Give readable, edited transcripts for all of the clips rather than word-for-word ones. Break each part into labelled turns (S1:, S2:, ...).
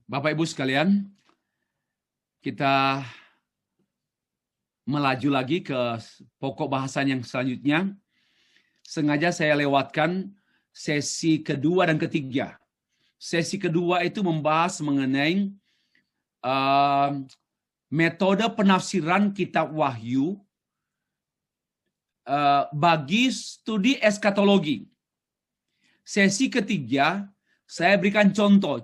S1: Bapak Ibu sekalian, kita melaju lagi ke pokok bahasan yang selanjutnya. Sengaja saya lewatkan sesi kedua dan ketiga. Sesi kedua itu membahas mengenai metode penafsiran kitab Wahyu bagi studi eskatologi. Sesi ketiga, saya berikan contoh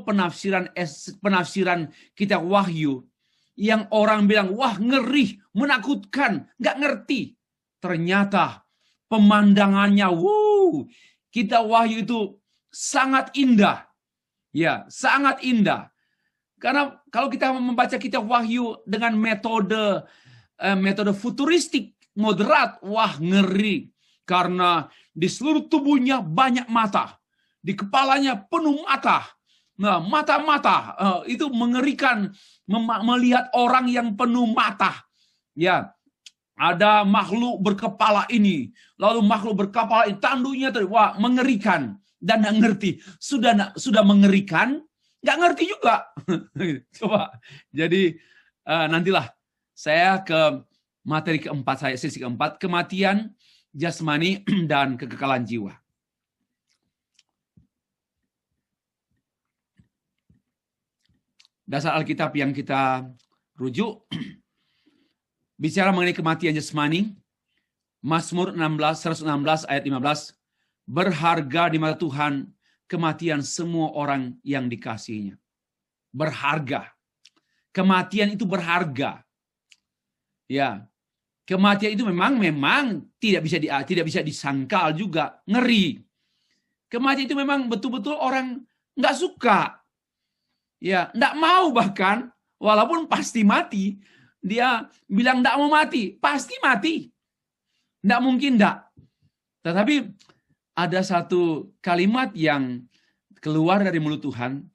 S1: penafsiran kitab Wahyu yang orang bilang, wah ngeri, menakutkan, nggak ngerti. Ternyata pemandangannya, kitab Wahyu itu sangat indah. Ya, sangat indah. Karena kalau kita membaca kitab Wahyu dengan metode futuristik, moderat, wah ngeri. Karena di seluruh tubuhnya banyak mata. Di kepalanya penuh mata. Nah, mata-mata itu mengerikan melihat orang yang penuh mata. Ya, ada makhluk berkepala ini, lalu makhluk berkepala ini, tanduknya wah mengerikan dan nggak ngerti. Sudah mengerikan, nggak ngerti juga. Coba. Jadi nantilah saya ke materi keempat saya, sesi keempat, kematian jasmani dan kekekalan jiwa. Dasar Alkitab yang kita rujuk bicara mengenai kematian jasmani. Mazmur 116 ayat 15, berharga di mata Tuhan kematian semua orang yang dikasihinya. Berharga. Kematian itu berharga. Ya. Kematian itu memang tidak bisa disangkal juga, ngeri. Kematian itu memang betul-betul orang nggak suka. Ya, enggak mau bahkan, walaupun pasti mati. Dia bilang enggak mau mati, pasti mati. Enggak mungkin enggak. Tetapi ada satu kalimat yang keluar dari mulut Tuhan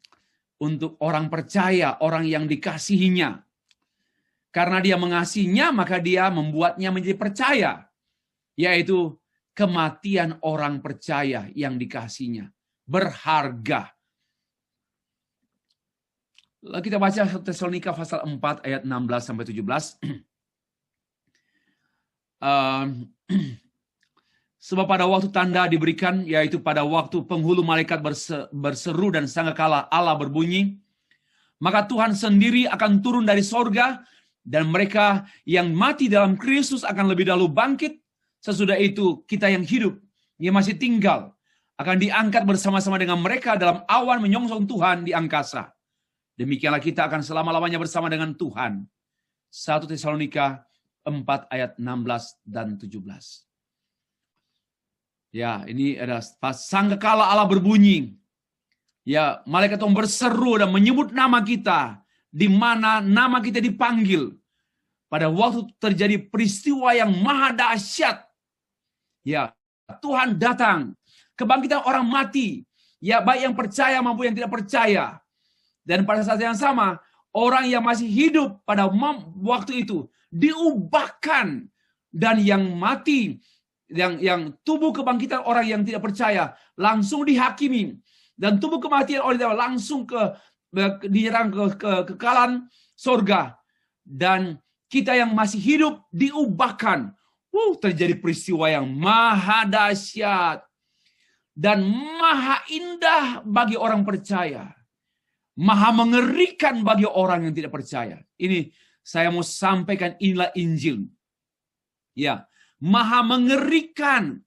S1: untuk orang percaya, orang yang dikasihinya. Karena dia mengasihinya, maka dia membuatnya menjadi percaya. Yaitu kematian orang percaya yang dikasihinya. Berharga. Kita baca 1 Tesalonika pasal 4 ayat 16 sampai 17. Sebab pada waktu tanda diberikan, yaitu pada waktu penghulu malaikat berseru dan sangkakala Allah berbunyi, maka Tuhan sendiri akan turun dari sorga, dan mereka yang mati dalam Kristus akan lebih dahulu bangkit. Sesudah itu kita yang hidup, yang masih tinggal, akan diangkat bersama-sama dengan mereka dalam awan menyongsong Tuhan di angkasa. Demikianlah kita akan selama-lamanya bersama dengan Tuhan. 1 Tesalonika 4 ayat 16 dan 17. Ya, ini adalah sangkakala Allah berbunyi. Ya, malaikat Tuhan berseru dan menyebut nama kita, di mana nama kita dipanggil. Pada waktu terjadi peristiwa yang maha dahsyat. Ya, Tuhan datang. Kebangkitan orang mati. Ya, baik yang percaya maupun yang tidak percaya. Dan pada saat yang sama, orang yang masih hidup pada waktu itu diubahkan, dan yang mati, yang tubuh kebangkitan orang yang tidak percaya langsung dihakimi, dan tubuh kematian orang yang langsung dinyerang ke kekalan sorga, dan kita yang masih hidup diubahkan. Terjadi peristiwa yang maha dahsyat dan maha indah bagi orang percaya. Maha mengerikan bagi orang yang tidak percaya. Ini saya mau sampaikan, inilah Injil. Ya, maha mengerikan.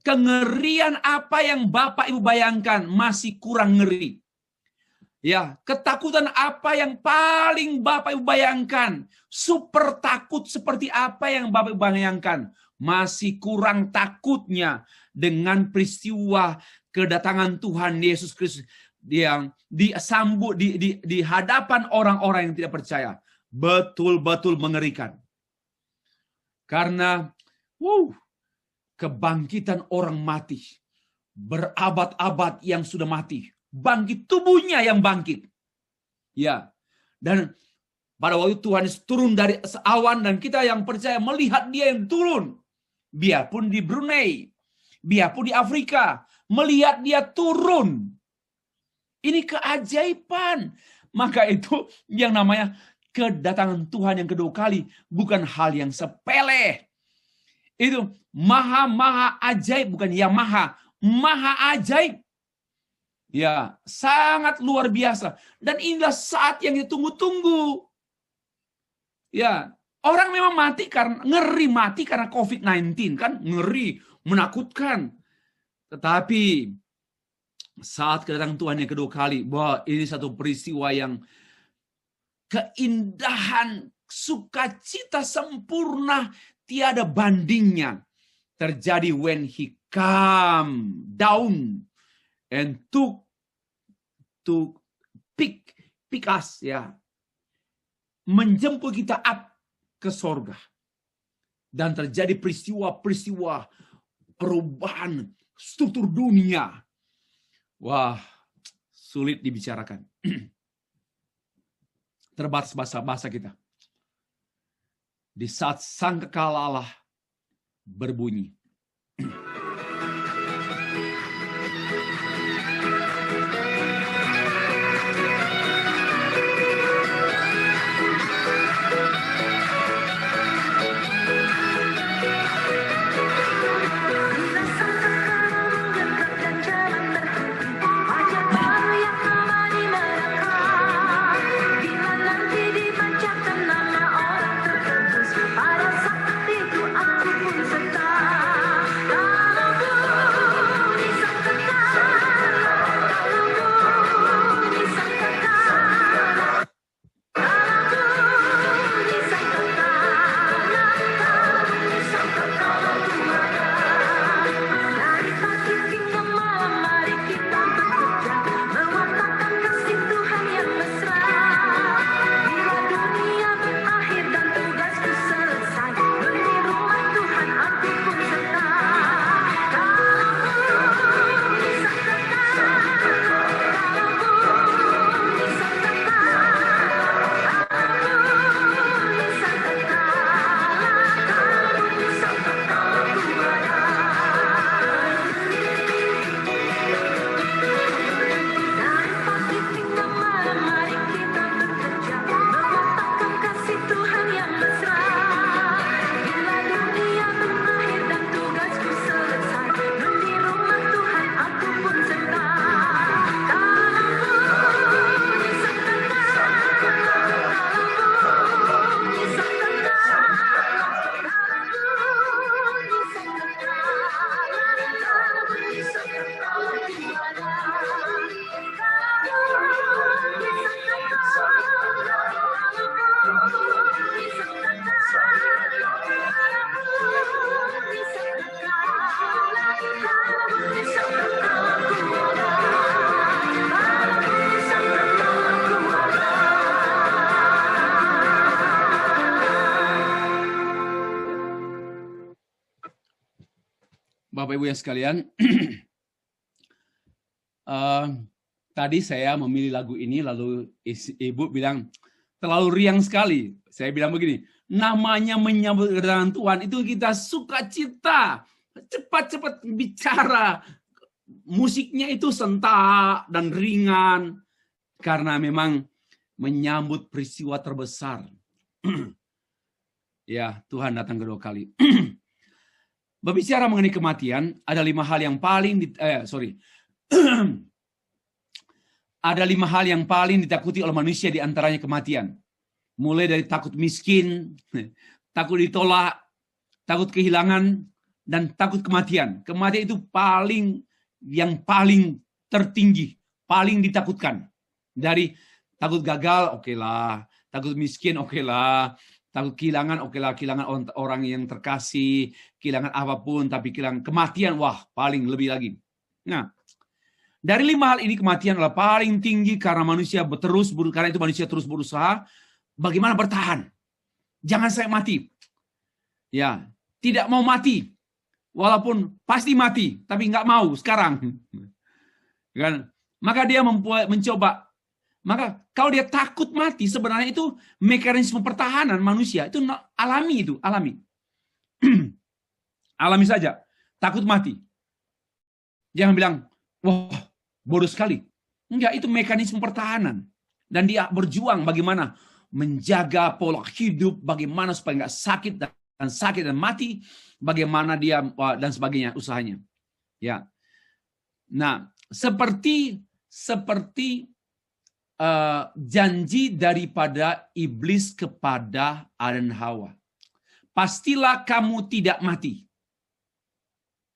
S1: Kengerian apa yang Bapak Ibu bayangkan masih kurang ngeri. Ya, ketakutan apa yang paling Bapak Ibu bayangkan, super takut seperti apa yang Bapak Ibu bayangkan, masih kurang takutnya dengan peristiwa kedatangan Tuhan Yesus Kristus yang disambut di hadapan orang-orang yang tidak percaya. Betul-betul mengerikan. Karena kebangkitan orang mati, berabad-abad yang sudah mati, bangkit, tubuhnya yang bangkit. Ya. Dan pada waktu Tuhan turun dari awan, dan kita yang percaya melihat dia yang turun. Biarpun di Brunei, biarpun di Afrika, melihat dia turun. Ini keajaiban. Maka itu yang namanya kedatangan Tuhan yang kedua kali bukan hal yang sepele. Itu maha ajaib, bukan yang maha ajaib. Ya, sangat luar biasa. Dan inilah saat yang ditunggu-tunggu. Ya, orang memang mati karena COVID-19 kan, ngeri, menakutkan. Tetapi saat kedatangan Tuhan yang kedua kali, bahwa ini satu peristiwa yang keindahan, sukacita sempurna, tiada bandingnya. Terjadi when he come down and to pick us, ya, menjemput kita up ke sorga, dan terjadi peristiwa perubahan struktur dunia. Wah, sulit dibicarakan. Terbatas bahasa kita. Di saat sangkakala Allah berbunyi. Bapak Ibu yang sekalian, tadi saya memilih lagu ini, lalu Ibu bilang terlalu riang sekali. Saya bilang begini, namanya menyambut kedatangan Tuhan itu kita sukacita, cepat-cepat bicara, musiknya itu sentak dan ringan, karena memang menyambut peristiwa terbesar. Ya, Tuhan datang kedua kali. Berbicara mengenai kematian, ada 5 hal yang paling ada 5 hal yang paling ditakuti oleh manusia, di antaranya kematian. Mulai dari takut miskin, takut ditolak, takut kehilangan, dan takut kematian. Kematian itu yang paling tertinggi, paling ditakutkan. Dari takut gagal, oke lah. Takut miskin, oke lah. Takut kehilangan, oke lah, kehilangan orang yang terkasih, kehilangan apapun, tapi kehilangan kematian, wah, paling lebih lagi. Nah, dari 5 hal ini kematian adalah paling tinggi karena karena itu manusia terus berusaha bagaimana bertahan. Jangan saya mati. Ya, tidak mau mati. Walaupun pasti mati, tapi nggak mau sekarang. Kan? Maka dia mencoba. Maka kalau dia takut mati, sebenarnya itu mekanisme pertahanan manusia. Itu alami. Alami saja. Takut mati. Jangan bilang, wah bodoh sekali. Enggak, itu mekanisme pertahanan. Dan dia berjuang bagaimana menjaga pola hidup, bagaimana supaya nggak sakit dan mati, bagaimana dia dan sebagainya usahanya. Ya. Nah, seperti janji daripada iblis kepada Adam dan Hawa. Pastilah kamu tidak mati.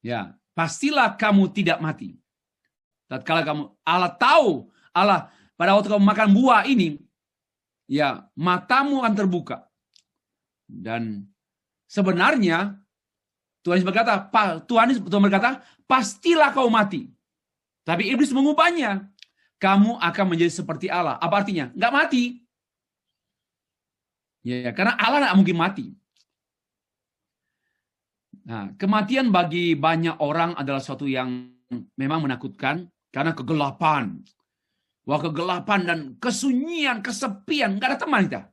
S1: Ya, pastilah kamu tidak mati. Tatkala Allah tahu, pada waktu kamu makan buah ini, ya, matamu akan terbuka. Dan sebenarnya Tuhan berkata, pastilah kau mati. Tapi iblis mengubahnya. Kamu akan menjadi seperti Allah. Apa artinya? Nggak mati. Ya, karena Allah nggak mungkin mati. Nah, kematian bagi banyak orang adalah suatu yang memang menakutkan karena kegelapan. Wah, kegelapan dan kesunyian, kesepian, nggak ada teman kita.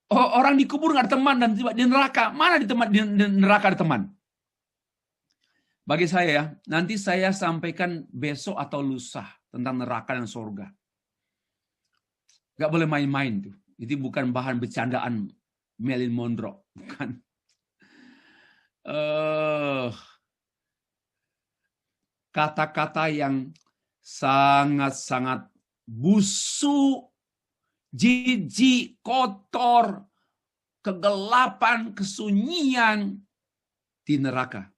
S1: Orang dikubur nggak ada teman, dan di neraka mana di neraka ada teman? Bagi saya ya, nanti saya sampaikan besok atau lusa tentang neraka dan surga. Nggak boleh main-main tuh. Itu bukan bahan bercandaan Marilyn Monroe, bukan. Kata-kata yang sangat-sangat busuk, jijik, kotor, kegelapan, kesunyian di neraka.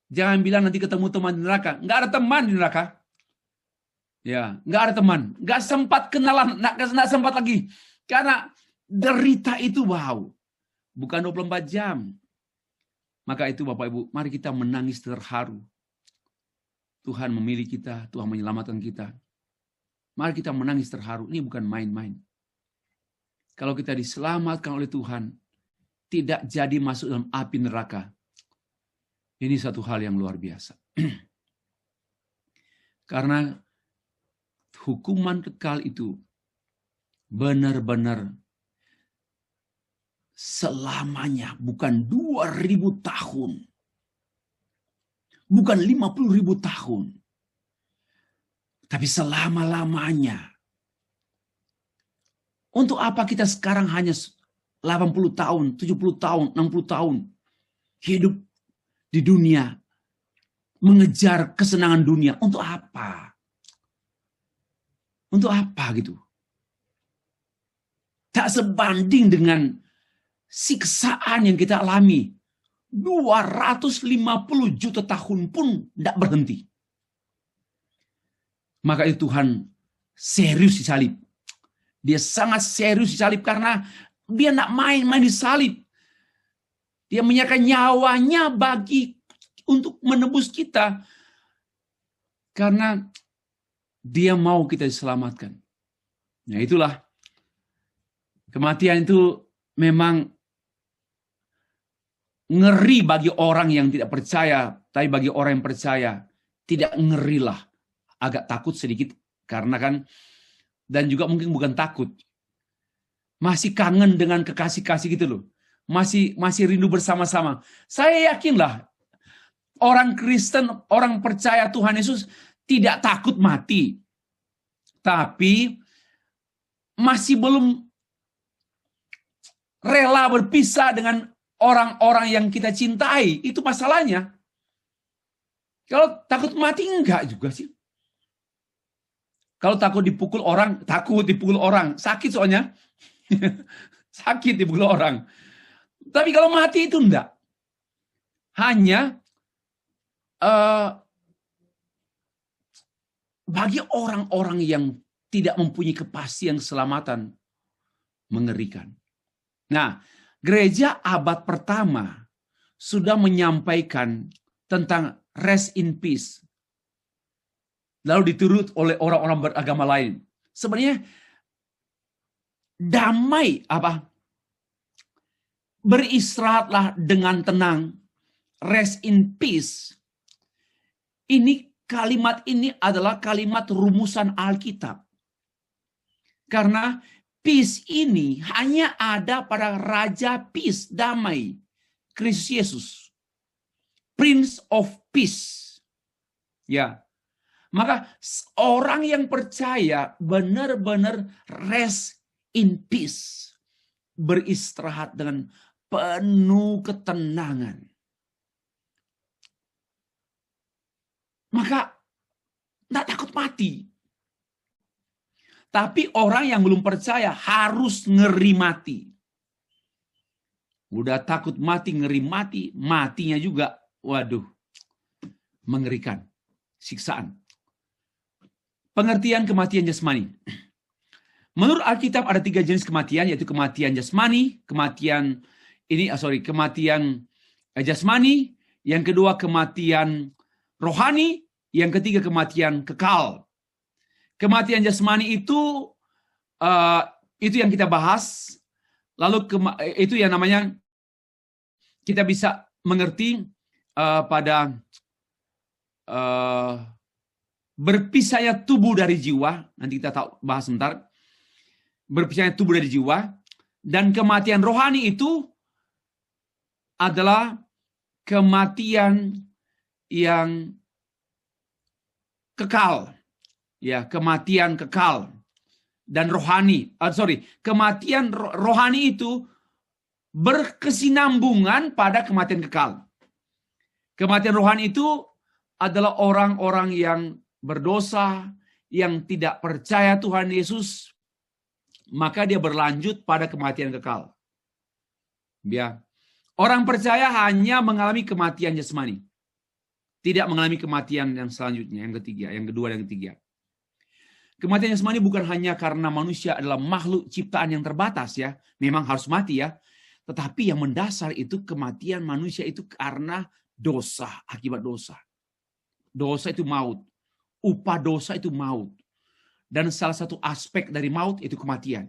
S1: Jangan bilang nanti ketemu teman di neraka. Nggak ada teman di neraka. Ya, nggak ada teman. Nggak sempat kenalan, nggak sempat lagi. Karena derita itu wow. Bukan 24 jam. Maka itu Bapak Ibu, mari kita menangis terharu. Tuhan memilih kita, Tuhan menyelamatkan kita. Mari kita menangis terharu, ini bukan main-main. Kalau kita diselamatkan oleh Tuhan, tidak jadi masuk dalam api neraka. Ini satu hal yang luar biasa. Karena hukuman kekal itu benar-benar selamanya, bukan 2000 tahun. Bukan 50.000 tahun. Tapi selama-lamanya. Untuk apa kita sekarang hanya 80 tahun, 70 tahun, 60 tahun hidup di dunia, mengejar kesenangan dunia? Untuk apa? Untuk apa gitu? Tak sebanding dengan siksaan yang kita alami. 250 juta tahun pun tidak berhenti. Maka itu Tuhan serius di salib. Dia sangat serius di salib karena dia tidak main-main di salib. Dia menyerahkan nyawanya untuk menebus kita. Karena dia mau kita diselamatkan. Nah itulah. Kematian itu memang ngeri bagi orang yang tidak percaya. Tapi bagi orang yang percaya, tidak ngerilah. Agak takut sedikit. Karena kan, dan juga mungkin bukan takut. Masih kangen dengan kekasih-kasih gitu loh. Masih rindu bersama-sama. Saya yakinlah, orang Kristen, orang percaya Tuhan Yesus tidak takut mati. Tapi masih belum rela berpisah dengan orang-orang yang kita cintai. Itu masalahnya. Kalau takut mati enggak juga sih. Kalau takut dipukul orang, sakit soalnya. Sakit dipukul orang. Tapi kalau mati itu enggak. Hanya bagi orang-orang yang tidak mempunyai kepastian keselamatan, mengerikan. Nah, gereja abad pertama sudah menyampaikan tentang rest in peace. Lalu diturut oleh orang-orang beragama lain. Sebenarnya damai beristirahatlah dengan tenang. Rest in peace. Kalimat ini adalah kalimat rumusan Alkitab. Karena peace ini hanya ada pada Raja Peace, damai, Kristus Yesus. Prince of Peace. Ya. Maka orang yang percaya benar-benar rest in peace. Beristirahat dengan penuh ketenangan. Maka tidak takut mati. Tapi orang yang belum percaya harus ngeri mati. Udah takut mati, ngeri mati, matinya juga, waduh, mengerikan, siksaan. Pengertian kematian jasmani. Menurut Alkitab ada 3 jenis kematian, yaitu kematian jasmani, kematian jasmani, yang kedua kematian rohani, yang ketiga kematian kekal. Kematian jasmani itu yang kita bahas. Lalu itu yang namanya kita bisa mengerti pada berpisahnya tubuh dari jiwa. Nanti kita bahas sebentar. Berpisahnya tubuh dari jiwa. Dan kematian rohani itu adalah kematian yang kekal. Ya, kematian kekal. Dan rohani. Kematian rohani itu berkesinambungan pada kematian kekal. Kematian rohani itu adalah orang-orang yang berdosa, yang tidak percaya Tuhan Yesus, maka dia berlanjut pada kematian kekal. Ya. Orang percaya hanya mengalami kematian jasmani. Tidak mengalami kematian yang selanjutnya, yang ketiga, yang kedua, dan yang ketiga. Kematian jasmani bukan hanya karena manusia adalah makhluk ciptaan yang terbatas ya. Memang harus mati ya. Tetapi yang mendasar itu kematian manusia itu karena dosa, akibat dosa. Dosa itu maut. Upah dosa itu maut. Dan salah satu aspek dari maut itu kematian.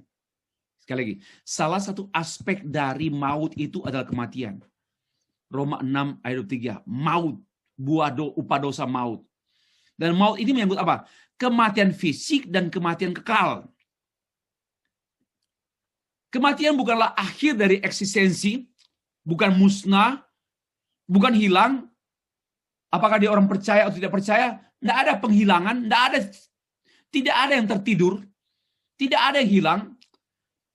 S1: Sekali lagi, salah satu aspek dari maut itu adalah kematian. Roma 6 ayat 3, maut, upah dosa maut. Dan maut ini menyebut apa? Kematian fisik dan kematian kekal. Kematian bukanlah akhir dari eksistensi, bukan musnah, bukan hilang. Apakah dia orang percaya atau tidak percaya? Tidak ada penghilangan, tidak ada yang tertidur, tidak ada yang hilang,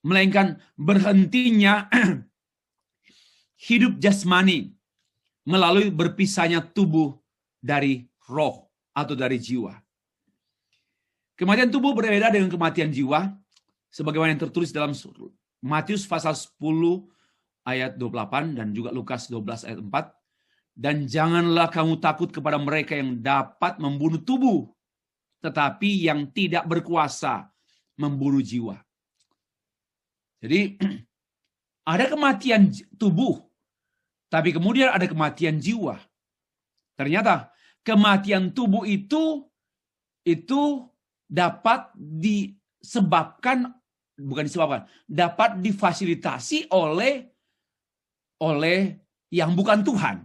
S1: melainkan berhentinya hidup jasmani melalui berpisahnya tubuh dari roh atau dari jiwa. Kematian tubuh berbeda dengan kematian jiwa, sebagaimana yang tertulis dalam Matius pasal 10 ayat 28 dan juga Lukas 12 ayat 4. Dan janganlah kamu takut kepada mereka yang dapat membunuh tubuh, tetapi yang tidak berkuasa membunuh jiwa. Jadi ada kematian tubuh, tapi kemudian ada kematian jiwa. Ternyata kematian tubuh itu dapat dapat difasilitasi oleh yang bukan Tuhan.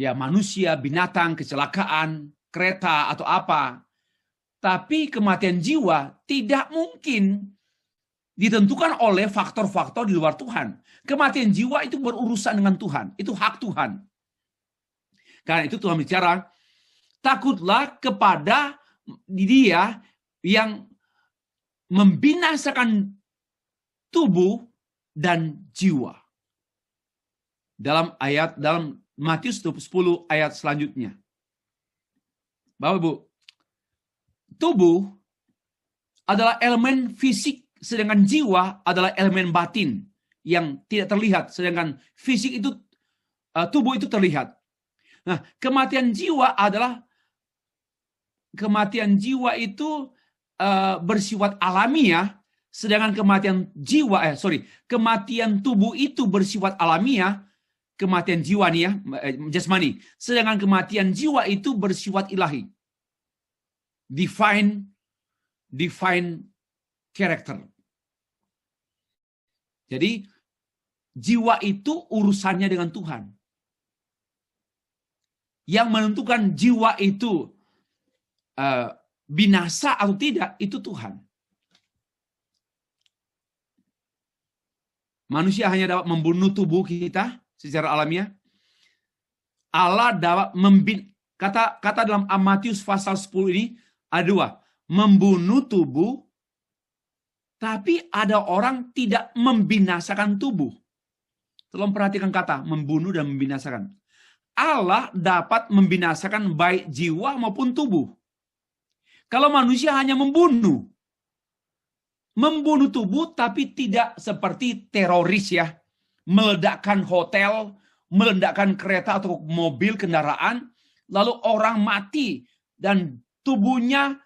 S1: Ya, manusia, binatang, kecelakaan, kereta atau apa. Tapi kematian jiwa tidak mungkin ditentukan oleh faktor-faktor di luar Tuhan. Kematian jiwa itu berurusan dengan Tuhan. Itu hak Tuhan. Karena itu Tuhan bicara, takutlah kepada Dia yang membinasakan tubuh dan jiwa. Dalam Matius 10 ayat selanjutnya. Bapak Ibu, tubuh adalah elemen fisik, sedangkan jiwa adalah elemen batin yang tidak terlihat, sedangkan fisik itu tubuh itu terlihat. Nah, kematian jiwa itu bersifat alamiah, sedangkan kematian tubuh itu bersifat alamiah, kematian jiwa nih ya, jasmani. Sedangkan kematian jiwa itu bersifat ilahi. Divine character. Jadi jiwa itu urusannya dengan Tuhan. Yang menentukan jiwa itu binasa atau tidak, itu Tuhan. Manusia hanya dapat membunuh tubuh kita secara alamiah. Allah dapat Kata dalam Matius pasal 10 ini ada dua. Membunuh tubuh, tapi ada orang tidak membinasakan tubuh. Tolong perhatikan kata membunuh dan membinasakan. Allah dapat membinasakan baik jiwa maupun tubuh. Kalau manusia hanya membunuh tubuh, tapi tidak seperti teroris ya. Meledakkan hotel, meledakkan kereta atau mobil, kendaraan, lalu orang mati dan tubuhnya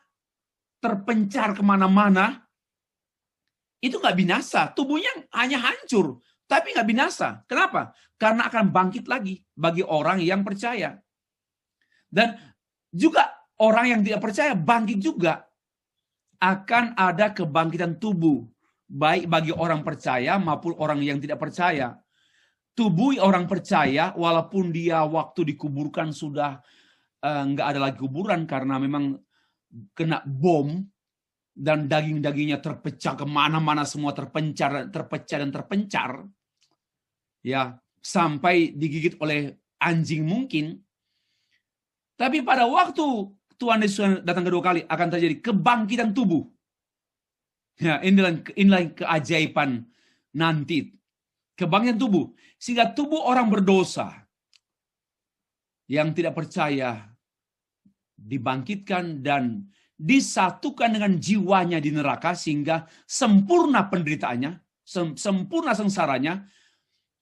S1: terpencar kemana-mana. Itu nggak binasa, tubuhnya hanya hancur, tapi nggak binasa. Kenapa? Karena akan bangkit lagi bagi orang yang percaya. Dan juga orang yang tidak percaya bangkit juga. Akan ada kebangkitan tubuh, baik bagi orang percaya maupun orang yang tidak percaya. Tubuh orang percaya, walaupun dia waktu dikuburkan sudah nggak ada lagi kuburan karena memang kena bom dan daging-dagingnya terpecah kemana-mana, semua terpecah dan terpencar, ya sampai digigit oleh anjing mungkin. Tapi pada waktu Tuhan Yesus datang kedua kali akan terjadi kebangkitan tubuh. Ya, inilah keajaiban nanti. Kebangkitan tubuh. Sehingga tubuh orang berdosa yang tidak percaya dibangkitkan dan disatukan dengan jiwanya di neraka sehingga sempurna penderitaannya, sempurna sengsaranya,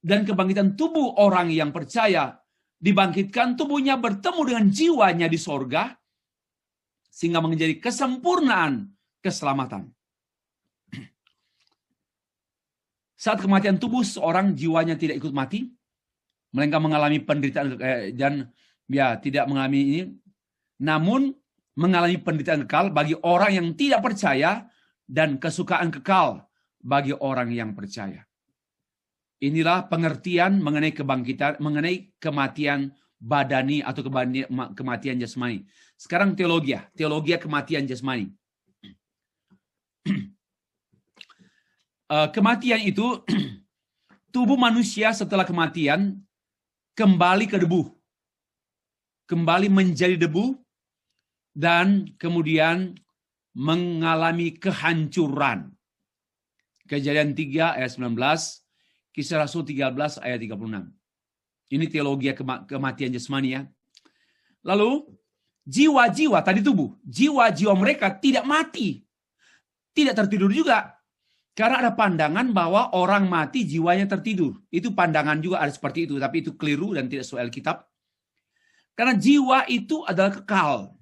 S1: dan kebangkitan tubuh orang yang percaya dibangkitkan, tubuhnya bertemu dengan jiwanya di sorga sehingga menjadi kesempurnaan keselamatan. Saat kematian tubuh, seorang jiwanya tidak ikut mati, melainkan mengalami penderitaan dan ya tidak mengalami ini, namun mengalami penderitaan kekal bagi orang yang tidak percaya dan kesukaan kekal bagi orang yang percaya. Inilah pengertian mengenai kebangkitan, mengenai kematian badani atau kematian jasmani. Sekarang teologi kematian jasmani. Kematian itu tubuh manusia setelah kematian kembali ke debu, kembali menjadi debu, dan kemudian mengalami kehancuran. Kejadian 3 ayat 19, Kisah Rasul 13 ayat 36. Ini teologi kematian jasmani ya. Lalu jiwa-jiwa tadi tubuh, jiwa-jiwa mereka tidak mati, tidak tertidur juga. Karena ada pandangan bahwa orang mati jiwanya tertidur. Itu pandangan juga ada seperti itu, tapi itu keliru dan tidak sesuai Alkitab. Karena jiwa itu adalah kekal.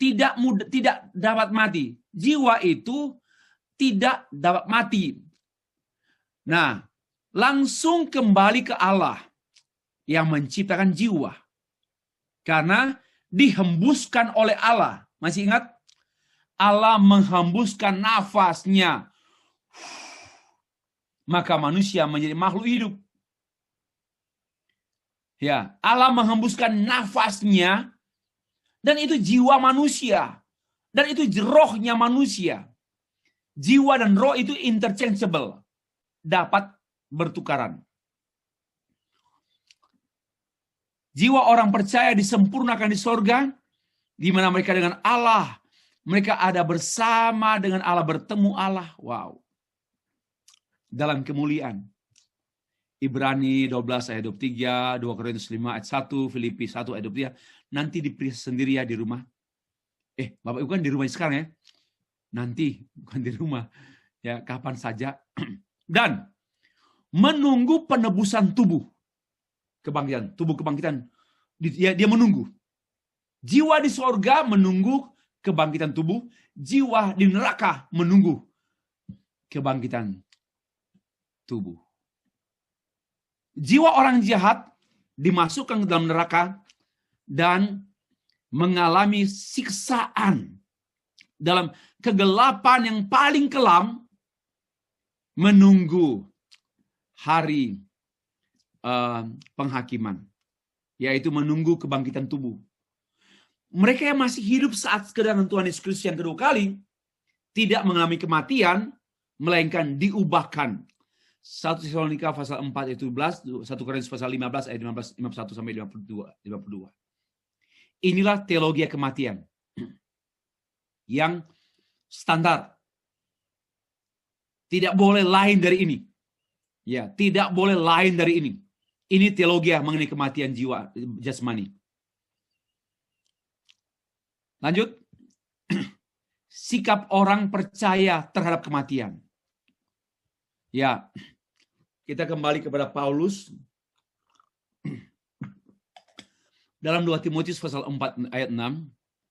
S1: Tidak dapat mati. Jiwa itu tidak dapat mati. Nah, langsung kembali ke Allah yang menciptakan jiwa. Karena dihembuskan oleh Allah. Masih ingat? Allah menghembuskan nafasnya. Maka manusia menjadi makhluk hidup. Ya, Allah menghembuskan nafasnya, dan itu jiwa manusia, dan itu rohnya manusia. Jiwa dan roh itu interchangeable, dapat bertukaran. Jiwa orang percaya disempurnakan di sorga, di mana mereka dengan Allah, mereka ada bersama dengan Allah, bertemu Allah. Wow. Dalam kemuliaan. Ibrani 12 ayat 23, 2 Korintus 5 ayat 1, Filipi 1 ayat 23. Nanti diperiksa sendiri ya di rumah. Bapak Ibu kan di rumah sekarang ya. Nanti, bukan di rumah. Ya, kapan saja. Dan menunggu penebusan tubuh. Kebangkitan, tubuh kebangkitan. Dia menunggu. Jiwa di sorga menunggu kebangkitan tubuh. Jiwa di neraka menunggu kebangkitan tubuh. Jiwa orang jahat dimasukkan ke dalam neraka dan mengalami siksaan dalam kegelapan yang paling kelam, menunggu hari penghakiman, yaitu menunggu kebangkitan tubuh. Mereka yang masih hidup saat kedatangan Tuhan Yesus Kristus yang kedua kali tidak mengalami kematian, melainkan diubahkan. 1 Tesalonika pasal 4 ayat 17, 1 Korintus pasal 15 ayat 51 sampai 52. Inilah teologi kematian yang standar. Tidak boleh lain dari ini. Ya, tidak boleh lain dari ini. Ini teologi mengenai kematian jiwa jasmani. Lanjut. Sikap orang percaya terhadap kematian. Ya, kita kembali kepada Paulus. Dalam 2 Timotius pasal 4 ayat 6.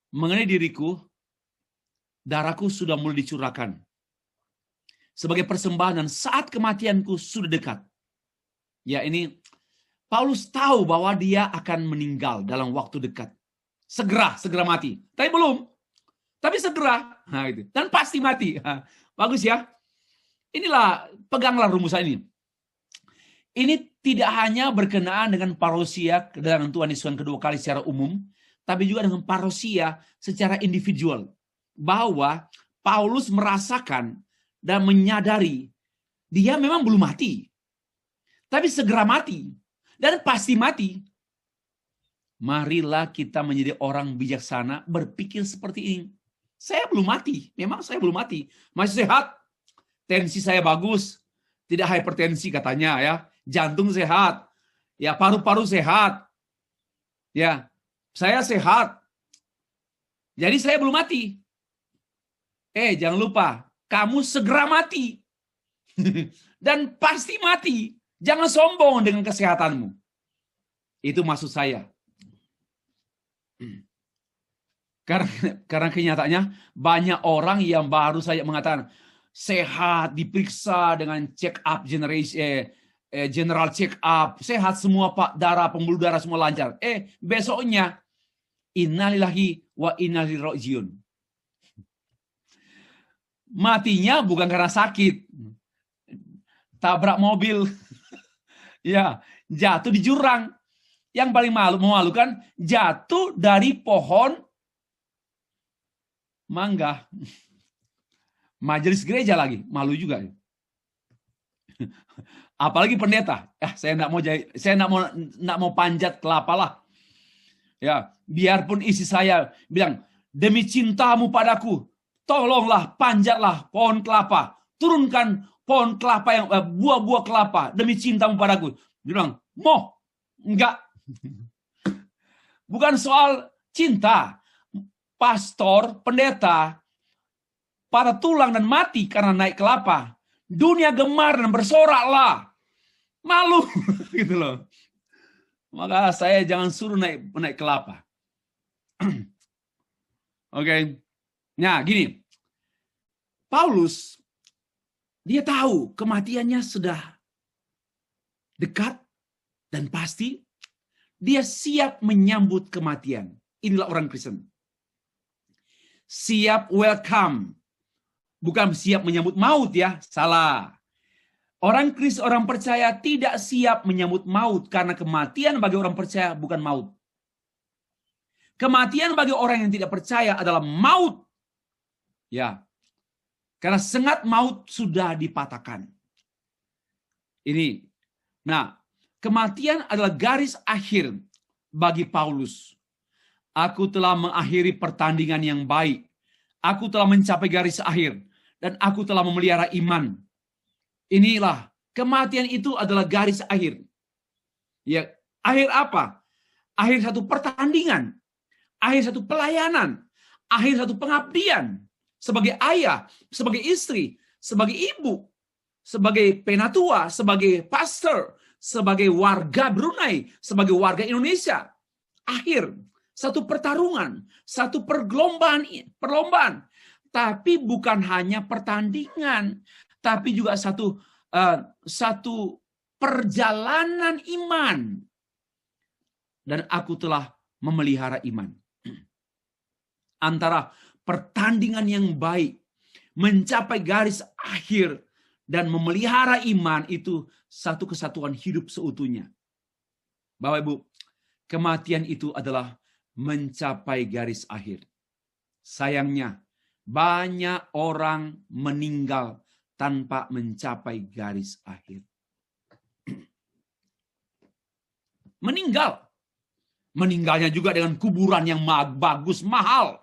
S1: Mengenai diriku, darahku sudah mulai dicurahkan sebagai persembahan dan saat kematianku sudah dekat. Ya, ini Paulus tahu bahwa dia akan meninggal dalam waktu dekat. Segera mati. Tapi belum. Tapi segera. Nah, itu. Dan pasti mati. Nah, bagus ya. Inilah, peganglah rumusan ini. Ini tidak hanya berkenaan dengan parousia dengan Tuhan Yesus yang kedua kali secara umum, tapi juga dengan parousia secara individual. Bahwa Paulus merasakan dan menyadari dia memang belum mati. Tapi segera mati. Dan pasti mati. Marilah kita menjadi orang bijaksana berpikir seperti ini. Saya belum mati. Memang saya belum mati. Masih sehat. Tensi saya bagus. Tidak hipertensi katanya ya. Jantung sehat. Ya, paru-paru sehat. Ya, saya sehat. Jadi saya belum mati. Jangan lupa, kamu segera mati. Dan pasti mati. Jangan sombong dengan kesehatanmu. Itu maksud saya. Karena kenyataannya banyak orang yang baru saja mengatakan sehat, diperiksa dengan check up general check up, sehat semua Pak, darah, pembuluh darah semua lancar. Besoknya innalillahi wa inna ilaihi rajiun. Matinya bukan karena sakit, tabrak mobil, ya, jatuh di jurang. Yang paling memalukan, jatuh dari pohon mangga. Majelis gereja lagi, malu juga. Apalagi pendeta. Saya enggak mau panjat kelapa lah. Ya, biarpun isi saya bilang, demi cintamu padaku, tolonglah panjatlah pohon kelapa. Turunkan pohon kelapa yang buah-buah kelapa demi cintamu padaku. Dia bilang, "Mau." Enggak. Bukan soal cinta. Pastor, pendeta, pada tulang dan mati karena naik kelapa. Dunia gemar dan bersoraklah. Malu. Gitu loh. Maka saya jangan suruh naik kelapa. Oke. Nah, gini. Paulus, dia tahu kematiannya sudah dekat dan pasti. Dia siap menyambut kematian. Inilah orang Kristen. Siap welcome. Bukan siap menyambut maut ya. Salah. Orang Kristen, orang percaya tidak siap menyambut maut. Karena kematian bagi orang percaya bukan maut. Kematian bagi orang yang tidak percaya adalah maut. Ya. Karena sengat maut sudah dipatahkan. Ini. Nah. Kematian adalah garis akhir bagi Paulus. Aku telah mengakhiri pertandingan yang baik. Aku telah mencapai garis akhir. Dan aku telah memelihara iman. Inilah, kematian itu adalah garis akhir. Ya, akhir apa? Akhir satu pertandingan. Akhir satu pelayanan. Akhir satu pengabdian. Sebagai ayah, sebagai istri, sebagai ibu, sebagai penatua, sebagai pastor, sebagai warga Brunei, sebagai warga Indonesia. Akhir, satu pertarungan, satu perlombaan. Tapi bukan hanya pertandingan, tapi juga satu perjalanan iman. Dan aku telah memelihara iman. Antara pertandingan yang baik, mencapai garis akhir, dan memelihara iman itu satu kesatuan hidup seutuhnya. Bapak Ibu, kematian itu adalah mencapai garis akhir. Sayangnya, banyak orang meninggal tanpa mencapai garis akhir. Meninggal. Meninggalnya juga dengan kuburan yang bagus, mahal.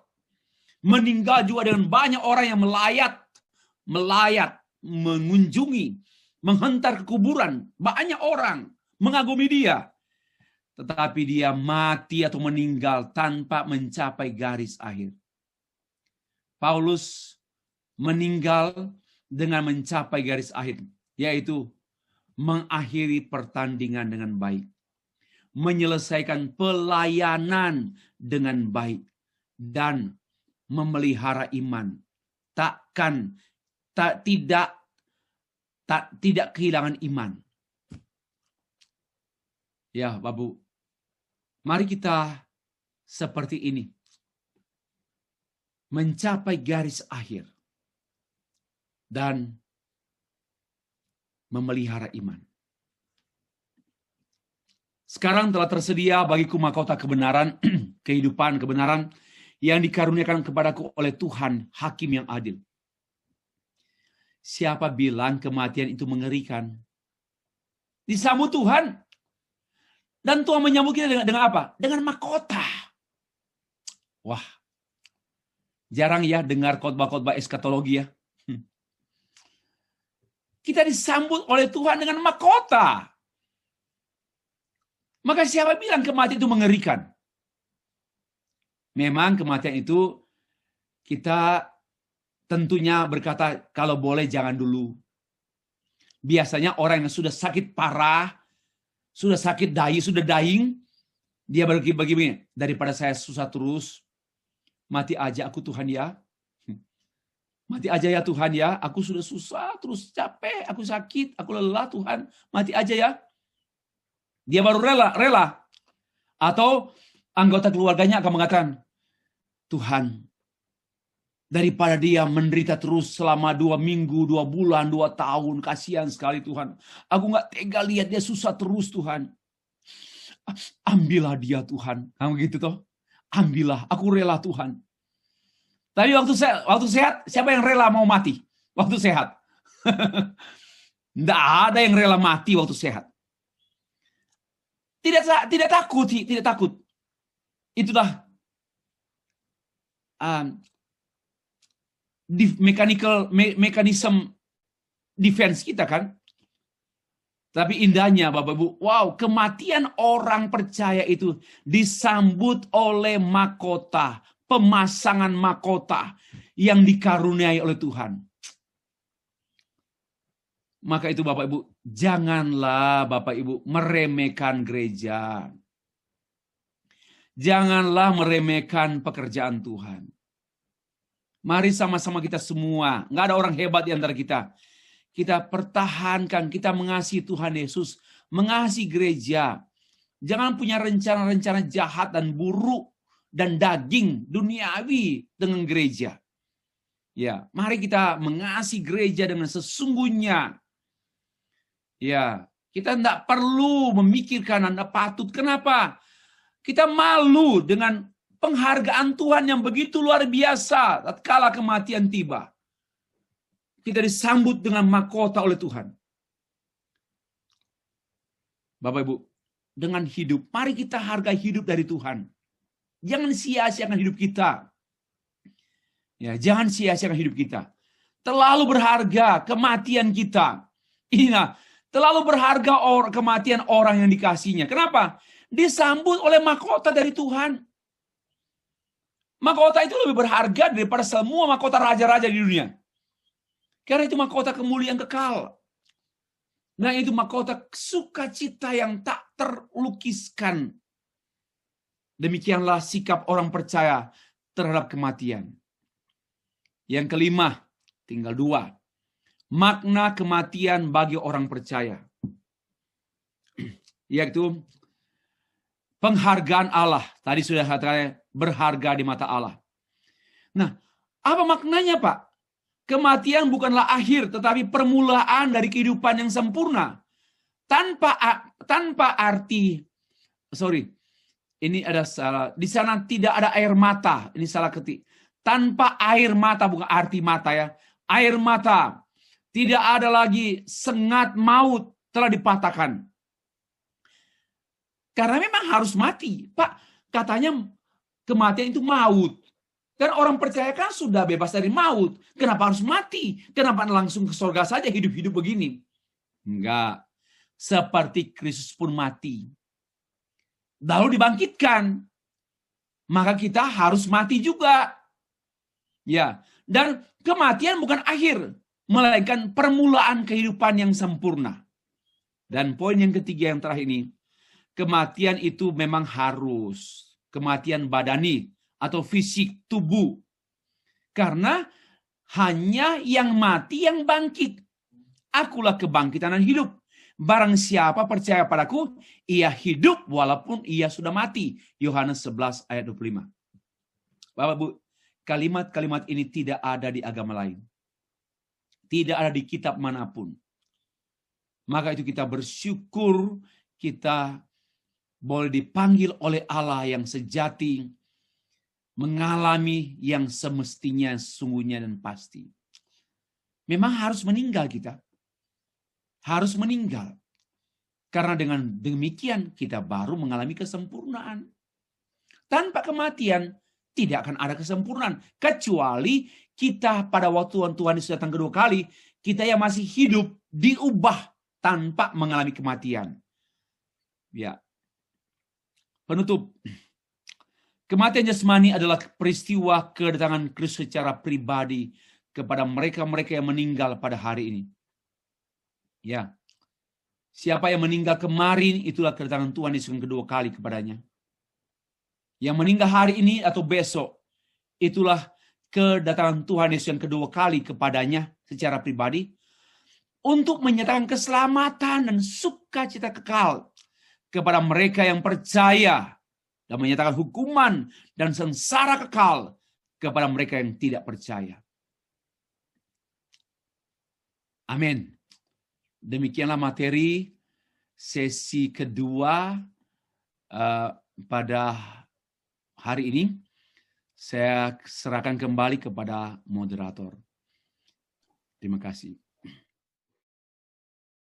S1: Meninggal juga dengan banyak orang yang melayat, mengunjungi, menghentar ke kuburan. Banyak orang mengagumi dia. Tetapi dia mati atau meninggal tanpa mencapai garis akhir. Paulus meninggal dengan mencapai garis akhir, yaitu mengakhiri pertandingan dengan baik, menyelesaikan pelayanan dengan baik, dan memelihara iman. Tidak kehilangan iman. Ya, Bapak, mari kita seperti ini. Mencapai garis akhir. Dan memelihara iman. Sekarang telah tersedia bagiku mahkota kebenaran, kehidupan kebenaran yang dikaruniakan kepadaku oleh Tuhan, Hakim yang adil. Siapa bilang kematian itu mengerikan? Disambut Tuhan. Dan Tuhan menyambut kita dengan apa? Dengan mahkota. Wah, jarang ya dengar khotbah-khotbah eskatologi ya. Kita disambut oleh Tuhan dengan mahkota. Maka siapa bilang kematian itu mengerikan? Memang kematian itu kita tentunya berkata kalau boleh jangan dulu. Biasanya orang yang sudah sakit parah, sudah sakit sudah dying, dia begini, daripada saya susah terus, mati aja aku Tuhan ya. Mati aja ya Tuhan ya, aku sudah susah, terus capek, aku sakit, aku lelah Tuhan, mati aja ya. Dia baru rela. Atau anggota keluarganya akan mengatakan, Tuhan, daripada dia menderita terus selama 2 minggu, 2 bulan, 2 tahun, kasihan sekali Tuhan. Aku gak tega lihat dia susah terus Tuhan. Ambillah dia Tuhan. Kamu gitu toh? Ambillah, aku rela Tuhan. Tapi waktu sehat, siapa yang rela mau mati? Waktu sehat. Tidak ada yang rela mati waktu sehat. Tidak takut. Itulah mekanisme defense kita kan. Tapi indahnya Bapak Ibu, wow, kematian orang percaya itu disambut oleh mahkota. Pemasangan mahkota yang dikaruniai oleh Tuhan. Maka itu Bapak Ibu, janganlah Bapak Ibu meremehkan gereja. Janganlah meremehkan pekerjaan Tuhan. Mari sama-sama kita semua, nggak ada orang hebat di antara kita. Kita pertahankan, kita mengasihi Tuhan Yesus, mengasihi gereja. Jangan punya rencana-rencana jahat dan buruk dan daging duniawi dengan gereja. Ya, mari kita mengasihi gereja dengan sesungguhnya. Ya, kita tidak perlu memikirkan Anda patut. Kenapa? Kita malu dengan penghargaan Tuhan yang begitu luar biasa tatkala kematian tiba. Kita disambut dengan mahkota oleh Tuhan. Bapak Ibu, dengan hidup, mari kita hargai hidup dari Tuhan. Jangan sia-siakan hidup kita. Ya, jangan sia-siakan hidup kita. Terlalu berharga kematian kita. Terlalu berharga kematian orang yang dikasihnya. Kenapa? Disambut oleh mahkota dari Tuhan. Mahkota itu lebih berharga daripada semua mahkota raja-raja di dunia. Karena itu mahkota kemuliaan kekal. Nah, itu mahkota sukacita yang tak terlukiskan. Demikianlah sikap orang percaya terhadap kematian. Yang kelima, tinggal 2. Makna kematian bagi orang percaya. Yaitu penghargaan Allah. Tadi sudah katakan berharga di mata Allah. Nah, apa maknanya Pak? Kematian bukanlah akhir, tetapi permulaan dari kehidupan yang sempurna. Tanpa arti, ini ada salah. Di sana tidak ada air mata. Ini salah ketik. Tanpa air mata, bukan arti mata ya. Air mata. Tidak ada lagi sengat maut telah dipatahkan. Karena memang harus mati. Pak, katanya kematian itu maut. Dan orang percaya kan sudah bebas dari maut. Kenapa harus mati? Kenapa langsung ke surga saja hidup-hidup begini? Enggak. Seperti Kristus pun mati. Lalu dibangkitkan. Maka kita harus mati juga. Ya, dan kematian bukan akhir, melainkan permulaan kehidupan yang sempurna. Dan poin yang ketiga yang terakhir ini, kematian itu memang harus. Kematian badani atau fisik tubuh. Karena hanya yang mati yang bangkit. Akulah kebangkitan dan hidup. Barang siapa percaya padaku, ia hidup walaupun ia sudah mati. Yohanes 11 ayat 25. Bapak Bu, kalimat-kalimat ini tidak ada di agama lain. Tidak ada di kitab manapun. Maka itu kita bersyukur kita boleh dipanggil oleh Allah yang sejati, mengalami yang semestinya, sungguhnya dan pasti. Memang harus meninggal kita. Harus meninggal. Karena dengan demikian kita baru mengalami kesempurnaan. Tanpa kematian tidak akan ada kesempurnaan. Kecuali kita pada waktu Tuhan Yesus datang kedua kali, kita yang masih hidup diubah tanpa mengalami kematian. Ya. Penutup. Kematian jasmani adalah peristiwa kedatangan Kristus secara pribadi kepada mereka-mereka yang meninggal pada hari ini. Ya. Siapa yang meninggal kemarin, itulah kedatangan Tuhan Yesus yang kedua kali kepadanya. Yang meninggal hari ini atau besok, itulah kedatangan Tuhan Yesus yang kedua kali kepadanya secara pribadi untuk menyatakan keselamatan dan sukacita kekal kepada mereka yang percaya dan menyatakan hukuman dan sengsara kekal kepada mereka yang tidak percaya. Amin. Demikianlah materi sesi kedua pada hari ini. Saya serahkan kembali kepada moderator. Terima kasih.